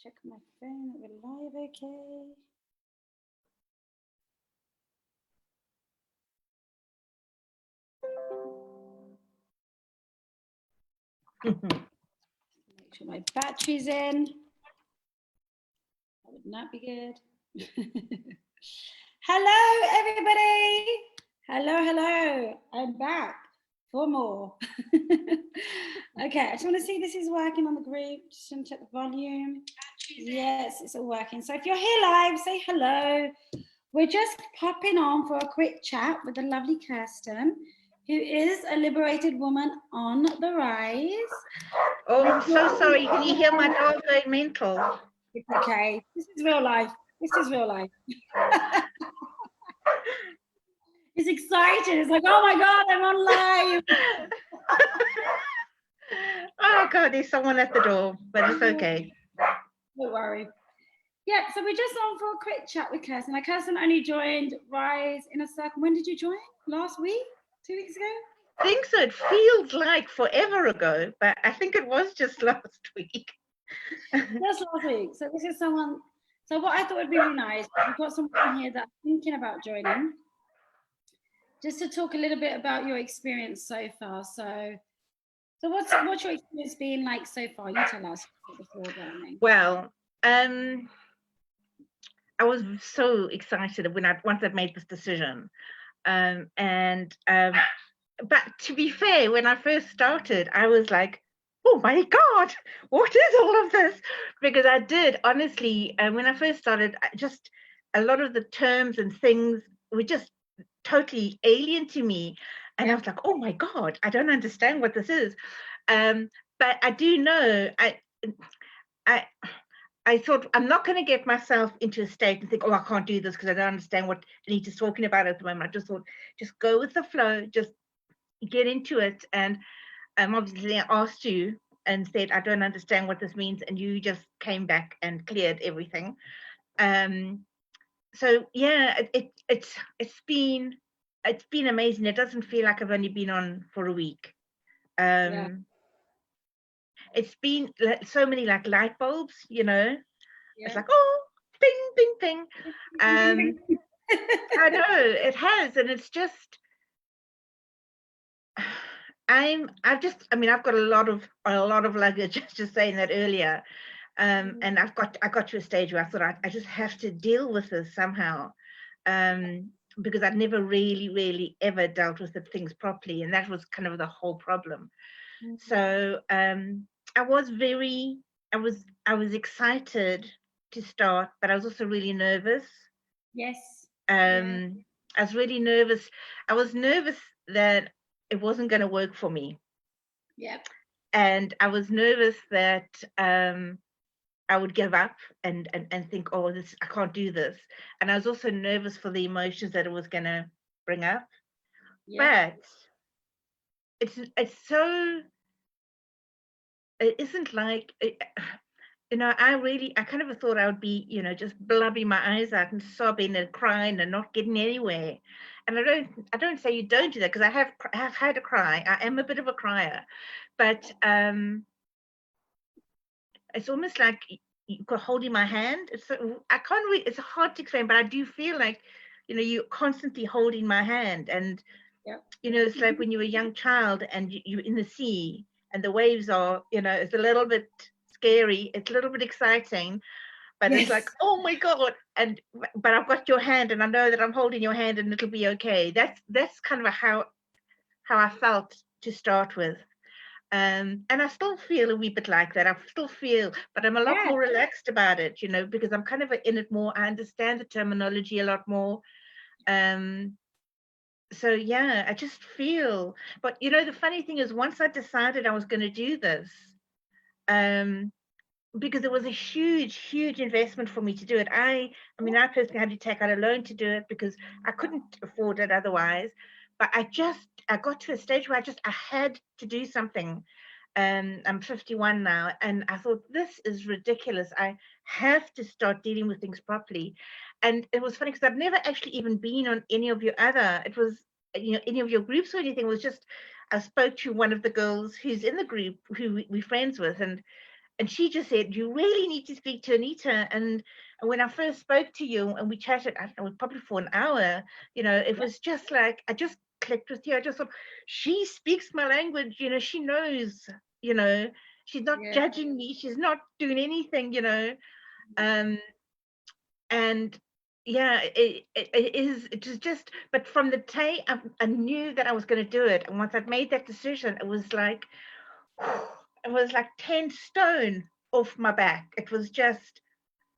Check my phone that we're live, okay. Make sure my battery's in. That would not be good. Hello, everybody. Hello. I'm back for more. Okay, I just want to see this is working on the group. Just want to check the volume. Yes, it's all working. So if you're here live, say hello. We're just popping on for a quick chat with the lovely Kirsten, who is a liberated woman on the rise. Oh, I'm so sorry. Can you hear my dog going mental? It's okay. This is real life. He's excited. It's like, oh my God, I'm on live. Oh God, there's someone at the door, but it's okay. Don't worry. Yeah, so we're just on for a quick chat with Kirsten. Like, Kirsten only joined Rise in a Circle. When did you join? Last week? 2 weeks ago? I think so. It feels like forever ago, but I think it was just last week. Just last week. So this is someone. So what I thought would be really nice, we've got someone here that's thinking about joining, just to talk a little bit about your experience so far. So what's your experience been like so far? You tell us before going. Well, I was so excited when once I'd made this decision, but to be fair, when I first started, I was like, oh my God, what is all of this? Because I did, honestly, when I first started, just a lot of the terms and things were just totally alien to me. And I was like, oh my God, I don't understand what this is. But I do know, I thought I'm not going to get myself into a state and think, oh, I can't do this because I don't understand what Anita's talking about at the moment. I just thought, just go with the flow, just get into it. And obviously I asked you and said, I don't understand what this means. And you just came back and cleared everything. So yeah, it's been amazing. It doesn't feel like I've only been on for a week. It's been like so many like light bulbs, you know. It's like, oh, bing, bing, bing. I know it has, and it's just I've got a lot of luggage, just saying that earlier. And I got to a stage where I thought I just have to deal with this somehow. Because I'd never really ever dealt with the things properly, and that was kind of the whole problem. So I was excited to start, but I was also really nervous. Yes. I was really nervous. I was nervous that it wasn't going to work for me. Yep. And I was nervous that I would give up and think, oh, I can't do this. And I was also nervous for the emotions that it was going to bring up. Yep. But it isn't like, you know, I kind of thought I would be, you know, just blubbing my eyes out and sobbing and crying and not getting anywhere. And I don't say you don't do that, because I have had a cry. I am a bit of a crier, but it's almost like you're holding my hand. It's hard to explain, but I do feel like, you know, you're constantly holding my hand. And, you know, it's like when you're a young child and you're in the sea and the waves are, you know, it's a little bit scary. It's a little bit exciting, but it's like, oh my God. But I've got your hand and I know that I'm holding your hand and it'll be okay. That's kind of how I felt to start with. And I still feel a wee bit like that. I still feel, but I'm a lot more relaxed about it, you know, because I'm kind of in it more. I understand the terminology a lot more. So yeah, I just feel, but you know, the funny thing is, once I decided I was going to do this, because it was a huge investment for me to do it. I personally had to take out a loan to do it because I couldn't afford it otherwise. But I got to a stage where I had to do something. I'm 51 now, and I thought, this is ridiculous. I have to start dealing with things properly. And it was funny because I've never actually even been on any of your other, it was, you know, any of your groups or anything. It was just, I spoke to one of the girls who's in the group who we're friends with, and she just said, you really need to speak to Anita. And when I first spoke to you and we chatted, I don't know, probably for an hour, you know, it was just like, I just clicked with you. I just thought, she speaks my language, you know, she knows, you know, she's not judging me. She's not doing anything, you know. And yeah, it was just, but from the day I knew that I was going to do it. And once I'd made that decision, it was like 10 stone off my back. It was just,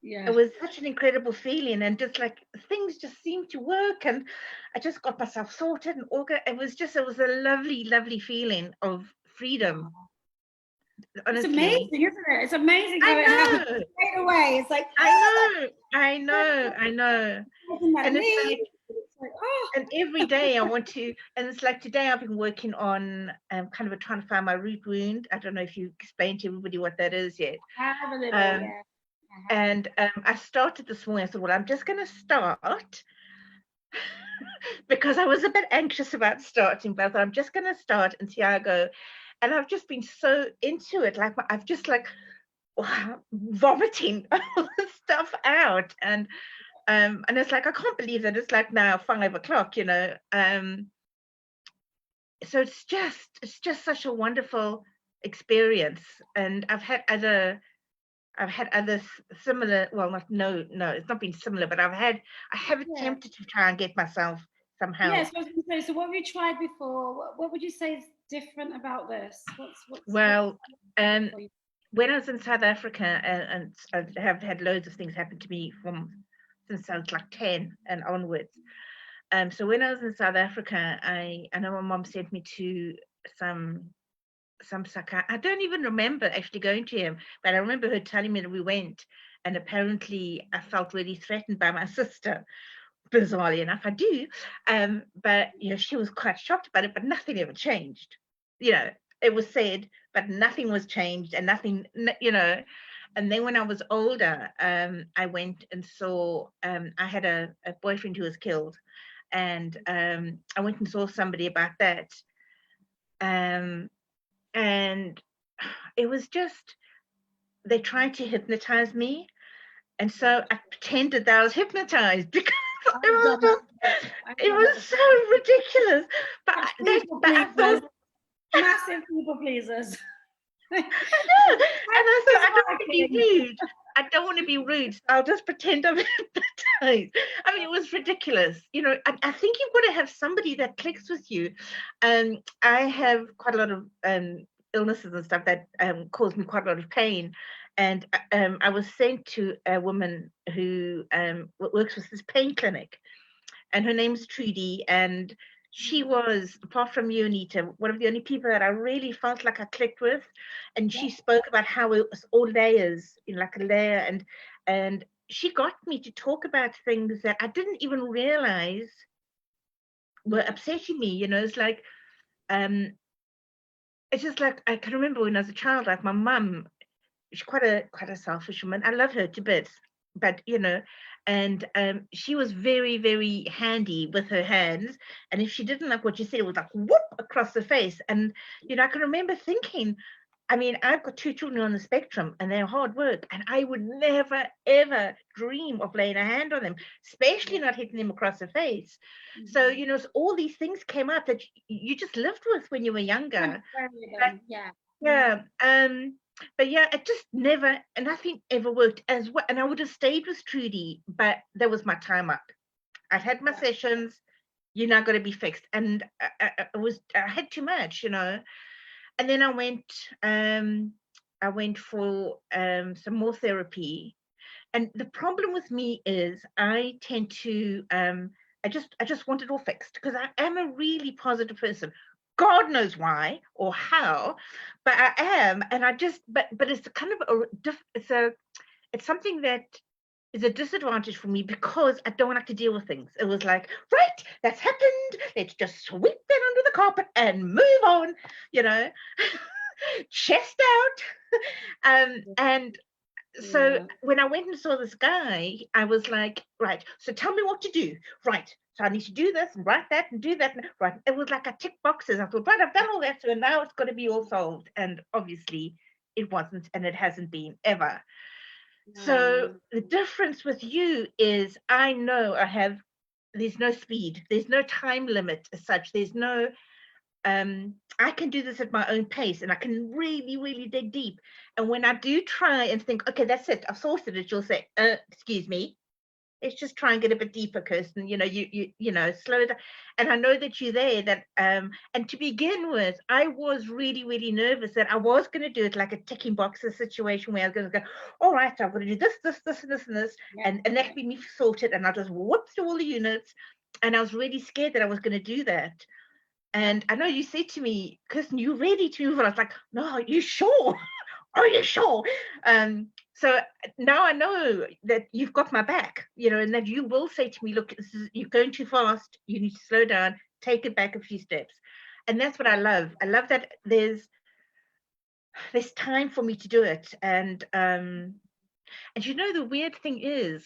it was such an incredible feeling, and just like things just seemed to work, and I just got myself sorted and organized. It was a lovely, lovely feeling of freedom. Honestly. It's amazing, isn't it? It's amazing how it happens straight away. It's like, I know. And it's like, and every day I want to, and it's like today I've been working on kind of trying to find my root wound. I don't know if you explained to everybody what that is yet. I have a little, And I started this morning. I thought, well, I'm just going to start because I was a bit anxious about starting, but I thought I'm just going to start and see how I go. And I've just been so into it, like I've just like vomiting all the stuff out, and it's like I can't believe that it's like now 5 o'clock, you know. So it's just such a wonderful experience, and I've had other similar. Well, no, it's not been similar, but I have attempted to try and get myself somehow. Yes, I was going to say. So, what have you tried before? What would you say is different about this? Well, when I was in South Africa, and I have had loads of things happen to me since I was like 10 and onwards. So when I was in South Africa, I know my mom sent me to some psychiatrist. I don't even remember actually going to him, but I remember her telling me that we went, and apparently I felt really threatened by my sister. Bizarrely enough, I do. But you know, she was quite shocked about it, but nothing ever changed. You know, it was said, but nothing was changed, and nothing, you know. And then when I was older, I went and saw, I had a boyfriend who was killed, and I went and saw somebody about that. And it was just, they tried to hypnotize me. And so I pretended that I was hypnotized because it was so ridiculous. But I thought, massive people pleasers. I know. And I thought, I don't want to be rude. I don't want to be rude. So I'll just pretend I'm hypnotized. I mean, it was ridiculous. You know, I think you've got to have somebody that clicks with you. I have quite a lot of illnesses and stuff that cause me quite a lot of pain. And I was sent to a woman who works with this pain clinic, and her name's Trudy. And she was, apart from you, Anita, one of the only people that I really felt like I clicked with. And she spoke about how it was all layers, you know, like a layer. And she got me to talk about things that I didn't even realize were upsetting me. You know, it's like, it's just like, I can remember when I was a child, like my mum, she's quite a selfish woman. I love her to bits, but you know, and she was very, very handy with her hands. And if she didn't like what you said, it was like whoop across the face. And you know, I can remember thinking, I mean, I've got 2 children on the spectrum, and they're hard work, and I would never ever dream of laying a hand on them, especially not hitting them across the face. So you know, all these things came up that you just lived with when you were younger. But yeah, it just never, and nothing ever worked as well. And I would have stayed with Trudy, but that was my time up. I'd had my sessions. You're not going to be fixed, and I had too much, you know. And then I went for some more therapy. And the problem with me is I tend to I just want it all fixed, because I am a really positive person. God knows why or how, but I am, and I just, but it's kind of it's something that is a disadvantage for me, because I don't like to deal with things. It was like, right, that's happened. Let's just sweep that under the carpet and move on, you know, chest out. And so when I went and saw this guy, I was like, right, so tell me what to do. Right, So I need to do this and write that and do that. Right. It was like I tick boxes. I thought, right, I've done all that. So now it's got to be all solved. And obviously it wasn't, and it hasn't been ever. So the difference with you is I know there's no speed. There's no time limit as such. There's no, I can do this at my own pace, and I can really, really dig deep. And when I do try and think, okay, that's it, I've sorted it, you'll say, excuse me, let's just try and get a bit deeper, Kirsten. You know, slow it down. And I know that you're there. That and to begin with, I was really, really nervous that I was going to do it like a ticking boxes situation where I was going to go, all right, I'm going to do this, this, this, and this, and this, and that be me sorted, and I'll just whoop through all the units. And I was really scared that I was going to do that. And I know you said to me, Kirsten, you ready to move on? I was like, no, are you sure? Are you sure? So now I know that you've got my back, and that you will say to me, look, you're going too fast. You need to slow down, take it back a few steps. And that's what I love. I love that there's time for me to do it. And the weird thing is,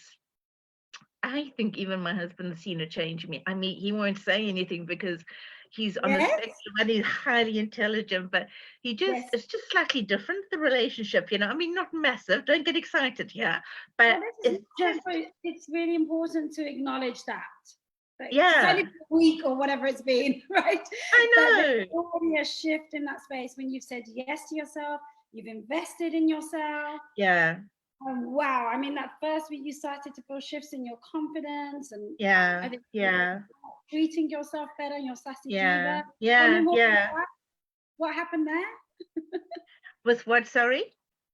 I think even my husband has seen a change in me. I mean, he won't say anything because he's on the spectrum and he's highly intelligent, but it's just slightly different, the relationship, I mean, not massive, don't get excited here, but it's really important to acknowledge that. Yeah. It's only a week or whatever it's been, right? I know. There's already a shift in that space when you've said yes to yourself, you've invested in yourself. Yeah. Wow, I mean, that first week you started to feel shifts in your confidence and I think treating yourself better and your sassy diva. What happened there? With what, sorry?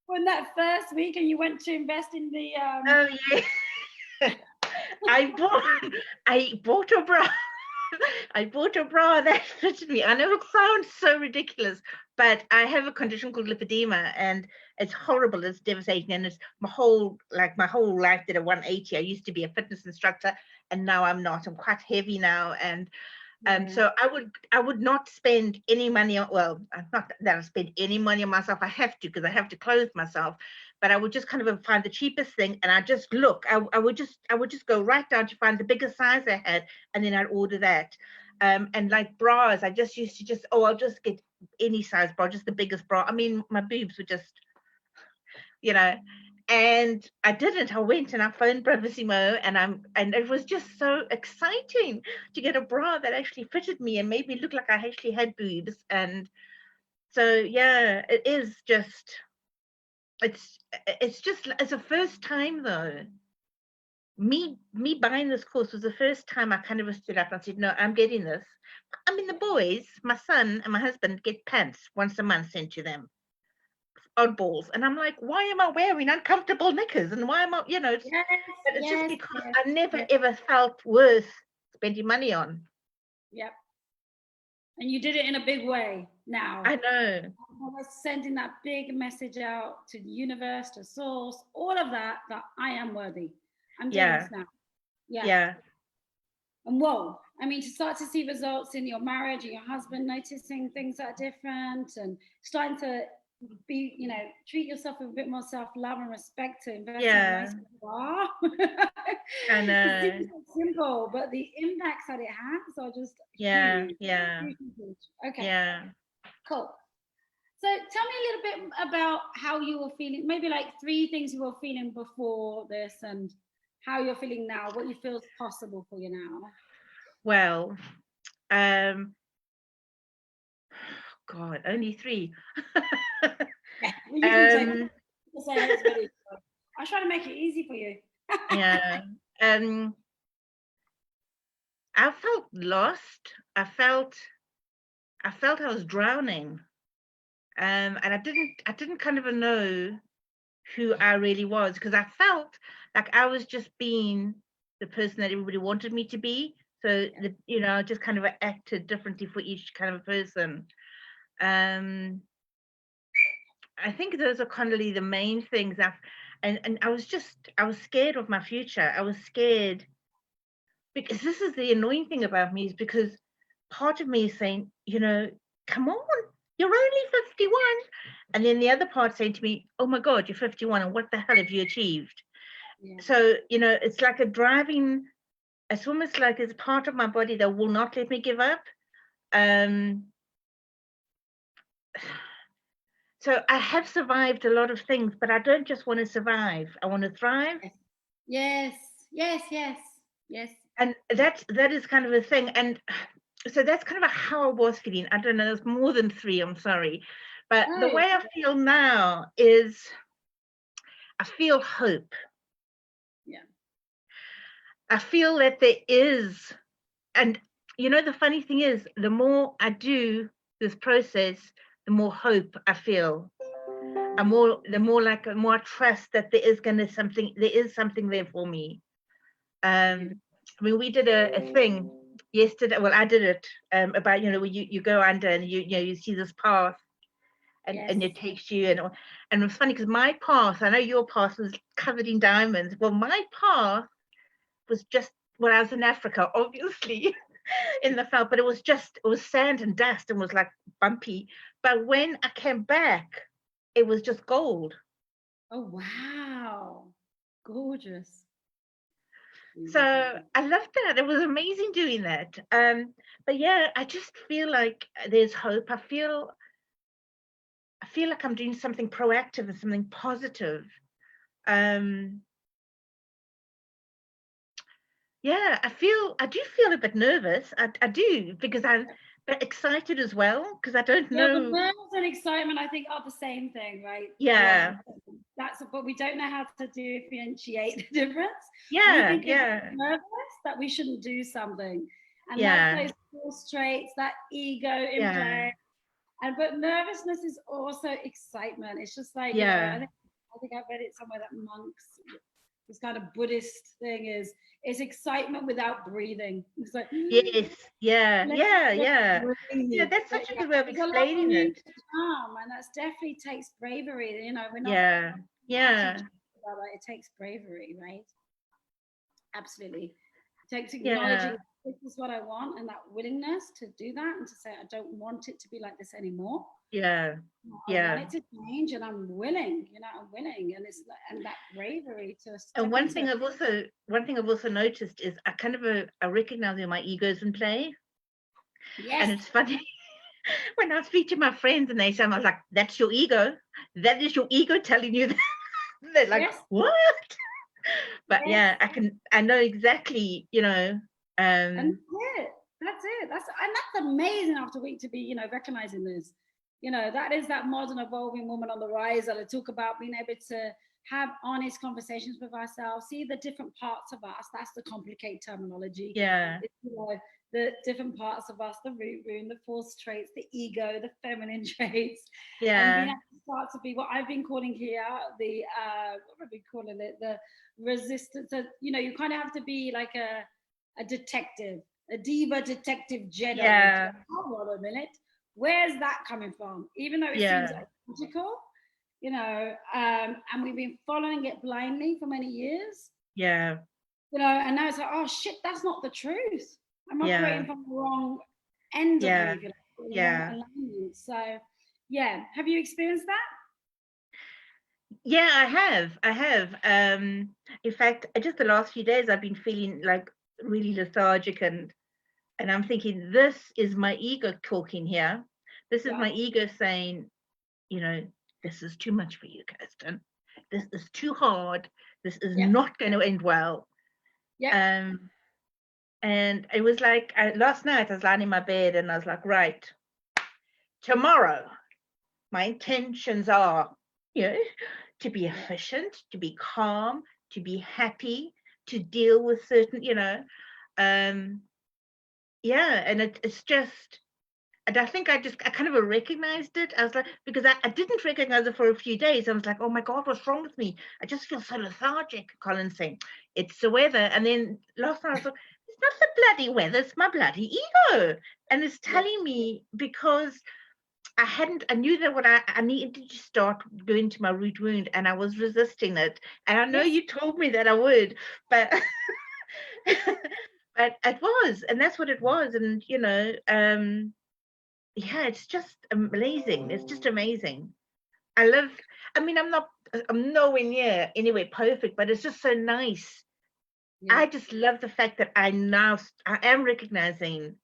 When that first week and you went to invest in the Oh yeah. I bought a bra. I bought a bra that fitted me. I know it sounds so ridiculous, but I have a condition called lipedema, and it's horrible. It's devastating, and it's my whole life did a 180. I used to be a fitness instructor, and now I'm not. I'm quite heavy now, and so I would not spend any money on. Well, not that I spend any money on myself. I have to because I have to clothe myself. But I would just kind of find the cheapest thing, and I just look. I would just go right down to find the biggest size I had, and then I'd order that. And like bras, I just used to I'll just get any size bra, just the biggest bra. I mean, my boobs were just, and I didn't. I went and I phoned Bravissimo, and it was just so exciting to get a bra that actually fitted me and made me look like I actually had boobs. And so yeah, it is just. It's a first time though. Me buying this course was the first time I kind of stood up and said, no, I'm getting this. I mean, the boys, my son and my husband, get pants once a month sent to them, oddballs, and I'm like, why am I wearing uncomfortable knickers? And why am I, it's just because I never ever felt worth spending money on. Yep. And you did it in a big way now. I know. I was sending that big message out to the universe, to source, all of that I am worthy. I'm doing this now. Yeah. And whoa, I mean, to start to see results in your marriage and your husband, noticing things that are different and starting to be, treat yourself with a bit more self-love and respect to invest in a nice bar. I know. It seems so simple, but the impacts that it has are just huge. Huge. Okay. Yeah. Cool. So tell me a little bit about how you were feeling, maybe like 3 things you were feeling before this and how you're feeling now, what you feel is possible for you now. Well, God, only 3. I try to make it easy for you. Yeah. I felt lost. I felt I was drowning. And I didn't kind of know who I really was, because I felt like I was just being the person that everybody wanted me to be. So I just kind of acted differently for each kind of person. I think those are kind of the main things. And I was scared of my future. I was scared because this is the annoying thing about me, is because part of me is saying, come on, you're only 51. And then the other part saying to me, oh my God, you're 51 and what the hell have you achieved? Yeah. So, it's like a driving it's almost like it's part of my body that will not let me give up. So I have survived a lot of things, but I don't just want to survive. I want to thrive. Yes, yes, yes, yes. And that is kind of a thing. And so that's kind of how I was feeling. I don't know, there's more than 3, I'm sorry. But the way I feel now is I feel hope. Yeah. I feel that there is, and the funny thing is, the more I do this process, the more hope I feel. The more I trust that there is something there for me. I mean, we did a thing yesterday. Well, I did it about where you go under and you see this path, and it takes you and it's funny because my path, I know your path was covered in diamonds. Well, my path was just when I was in Africa, obviously in the felt, but it was sand and dust and was like bumpy. But when I came back, it was just gold. Oh wow, gorgeous. So I loved that. It was amazing doing that. But yeah, I just feel like there's hope. I feel like I'm doing something proactive and something positive. Yeah, I do feel a bit nervous. I do, because I'm but excited as well, because I don't Yeah, the know. nerves and excitement, I think, are the same thing, right? Yeah. But we don't know how to differentiate the difference. We Yeah, think if yeah, we're nervous that we shouldn't do something, and that's yeah, those false traits, that ego in yeah, play. But nervousness is also excitement. It's just like yeah. I think I read it somewhere that monks, this kind of Buddhist thing is, it's excitement without breathing. It's like Yes, yeah, let's yeah, just yeah. Yeah, breathe. that's But such a yeah, good way of there's a lot we explaining need it. to calm, and that's definitely takes bravery. We're not Yeah, yeah, teaching about that. It takes bravery, right? Absolutely. It takes yeah, acknowledging this is what I want and that willingness to do that and to say, I don't want it to be like this anymore. yeah, I want yeah. it to change and I'm willing, I'm willing. And that bravery to And step into it. one thing I've also noticed is I recognize when my ego's in play. Yes. And it's funny when I speak to my friends and they say, I was like, that's your ego. That is your ego telling you that. They're like, Yes. what? But Yes. yeah, I know exactly, And that's it. And that's amazing after a week to be, recognizing this. That is that modern evolving woman on the rise that I talk about, being able to have honest conversations with ourselves, see the different parts of us. That's the complicated terminology. yeah, It's, the different parts of us, the root wound, the false traits, the ego, the feminine traits, and being yeah, able to start to be what I've been calling here the what have we calling it, the resistance. So, you kind of have to be like a detective, a diva detective Jedi. yeah, Hold on a minute, where's that coming from? Even though it seems yeah, like logical, and we've been following it blindly for many years, yeah, and now it's like, oh shit, that's not the truth. I'm yeah, operating from the wrong end of yeah, me, if you like, the wrong yeah. alignment. So, yeah, have you experienced that? Yeah, I have. In fact, just the last few days I've been feeling like really lethargic, and I'm thinking, this is my ego talking here. This is Yeah, my ego saying, this is too much for you, Kirsten. This is too hard. This is yeah, not going to end well. yeah, Um, and it was like last night I was lying in my bed and I was like, right, tomorrow my intentions are, to be efficient, to be calm, to be happy, to deal with certain, yeah, and it's just, and I think I kind of recognized it. I was like, because I didn't recognize it for a few days. I was like, oh my God, what's wrong with me? I just feel so lethargic. Colin's saying, it's the weather. And then last night I was like, it's not the bloody weather, it's my bloody ego. And it's yeah. telling me, because I knew that what I needed to start going to my root wound, and I was resisting it. And I know Yes. you told me that I would, but but it was, and that's what it was. And yeah, it's just amazing. It's just amazing. I mean, I'm nowhere near anyway perfect, but it's just so nice I just love the fact that I am recognizing,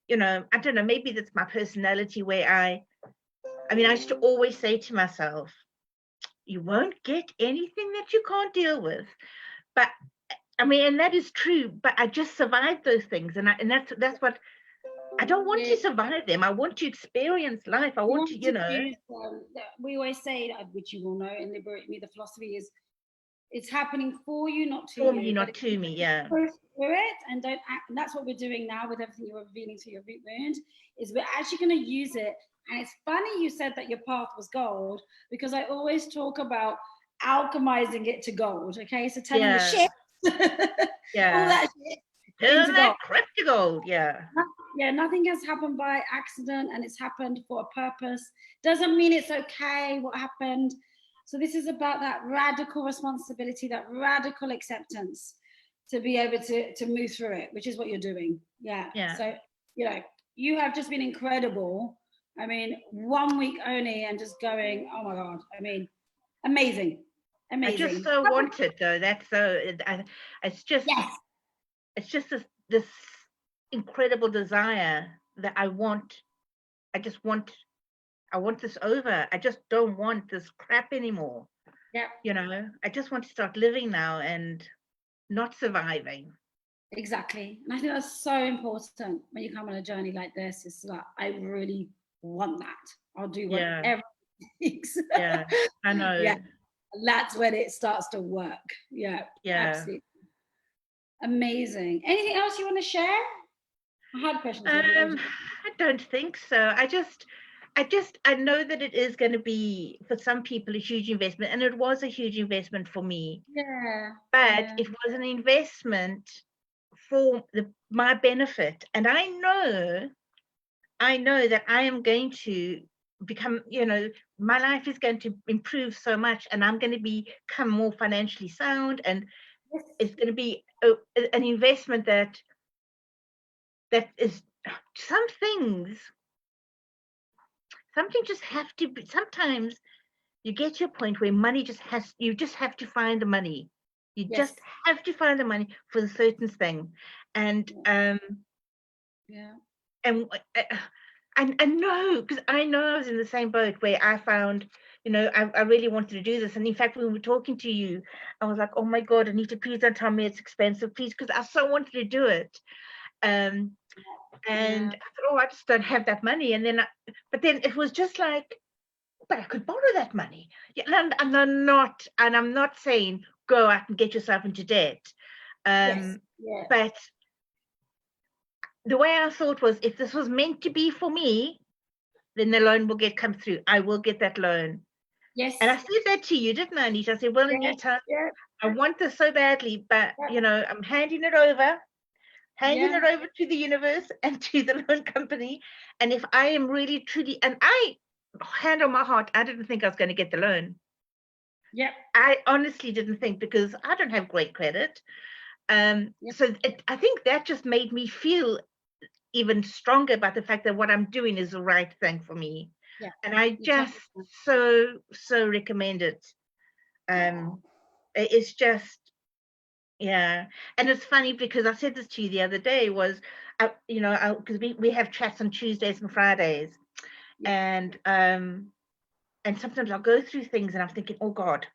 you know, I don't know, maybe that's my personality where I used to always say to myself, you won't get anything that you can't deal with. But and that is true, but I just survived those things. And that's what I don't want to survive them. I want to experience life. I want to, you know. Use, we always say, which you will know in Liberate Me, the philosophy is it's happening for you, not to For you. me, not to me, yeah. Through it and don't act. And that's what we're doing now with everything you're revealing through your root wound, is we're actually going to use it. And it's funny you said that your path was gold, because I always talk about alchemizing it to gold. Okay, so turning the shit, all that shit into gold. Crap to gold, Nothing has happened by accident, and it's happened for a purpose. Doesn't mean it's okay what happened. So this is about that radical responsibility, that radical acceptance to be able to move through it, which is what you're doing. So you know, you have just been incredible. I mean, 1 week only, and just going, oh my God, I mean, amazing. I just so want it, though. That's so it's just this incredible desire that I want this over. I just don't want this crap anymore. You know, I just want to start living now and not surviving. Exactly. And I think that's so important when you come on a journey like this. It's like, I really want that. I'll do whatever it takes. I know. That's when it starts to work. Absolutely. Amazing. Anything else you want to share? I had questions. I don't think so. I know that it is going to be, for some people, a huge investment, and it was a huge investment for me. But it was an investment for my benefit, and I know that I am going to become, you know, my life is going to improve so much, and I'm going to become more financially sound, and it's going to be an investment that is something just have to be. Sometimes you get to a point where money you just have to find the money. You just have to find the money for a certain thing. And and I know, because I know I was in the same boat where I found, you know, I really wanted to do this. And in fact, when we were talking to you, I was like, oh my God, Anita, please don't tell me it's expensive, please, because I so wanted to do it. And I thought, oh, I just don't have that money. And then, but then it was just like, but I could borrow that money. And I'm not saying go out and get yourself into debt. But the way I thought was, if this was meant to be for me, then the loan will come through. I will get that loan. And I said that to you, didn't I, Anita? I said, well, Anita, I want this so badly, but, you know, I'm handing it over to the universe and to the loan company. And if I am really, truly, and I, hand on my heart, I didn't think I was going to get the loan. I honestly didn't think, because I don't have great credit. So I think that just made me feel even stronger about the fact that what I'm doing is the right thing for me. And I just so recommend it. It's just, and it's funny, because I said this to you the other day, was, you know, because we have chats on Tuesdays and Fridays, and sometimes I'll go through things and I'm thinking, oh God,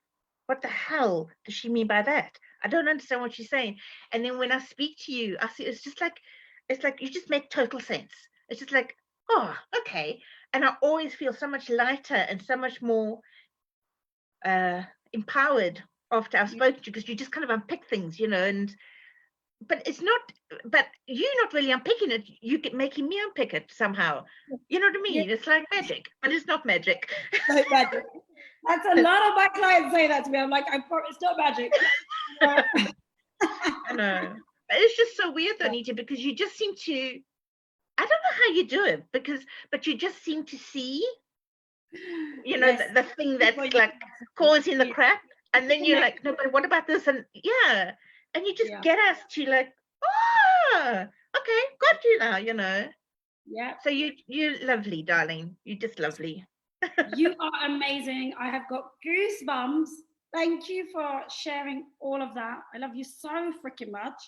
what the hell does she mean by that? I don't understand what she's saying. And then when I speak to you, I see it's like you just make total sense. It's just like, oh, okay. And I always feel so much lighter and so much more empowered after I've spoken to you, because you just kind of unpick things, you know. But you're not really unpicking it. You get making me unpick it somehow. You know what I mean? It's like magic, but it's not magic. Like magic. That's a lot of my clients say that to me. I'm like, it's not magic. I know. But it's just so weird, Anita, because you just seem to, I don't know how you do it, but you just seem to see, you know, the thing that's like causing the crap. And then you're like, no, but what about this? And and you just get us to like, oh, okay, got you now, you know. So you're lovely, darling. You're just lovely. You are amazing. I have got goosebumps Thank you for sharing all of that. I love you so freaking much.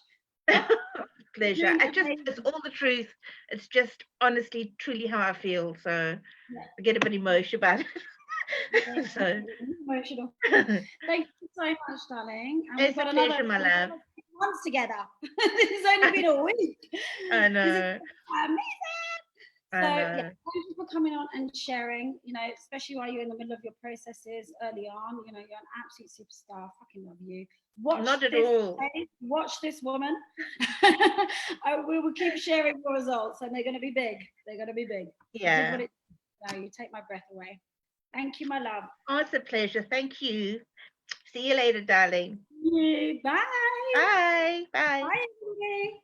Pleasure. It's all the truth. It's just honestly, truly how I feel. So I get a bit emotional about it. So emotional. Thank you so much, darling. And it's we've got a pleasure, another my love. months together. It's only been a week. I know. Amazing. So yeah, thank you for coming on and sharing, you know, especially while you're in the middle of your processes early on. You know, you're an absolute superstar. I fucking love you. Not at all. Watch this woman. We will keep sharing your results, and they're going to be big. They're going to be big. Yeah. You take my breath away. Thank you, my love. Oh, it's a pleasure. Thank you. See you later, darling. Bye. Bye. Bye. Bye, everybody.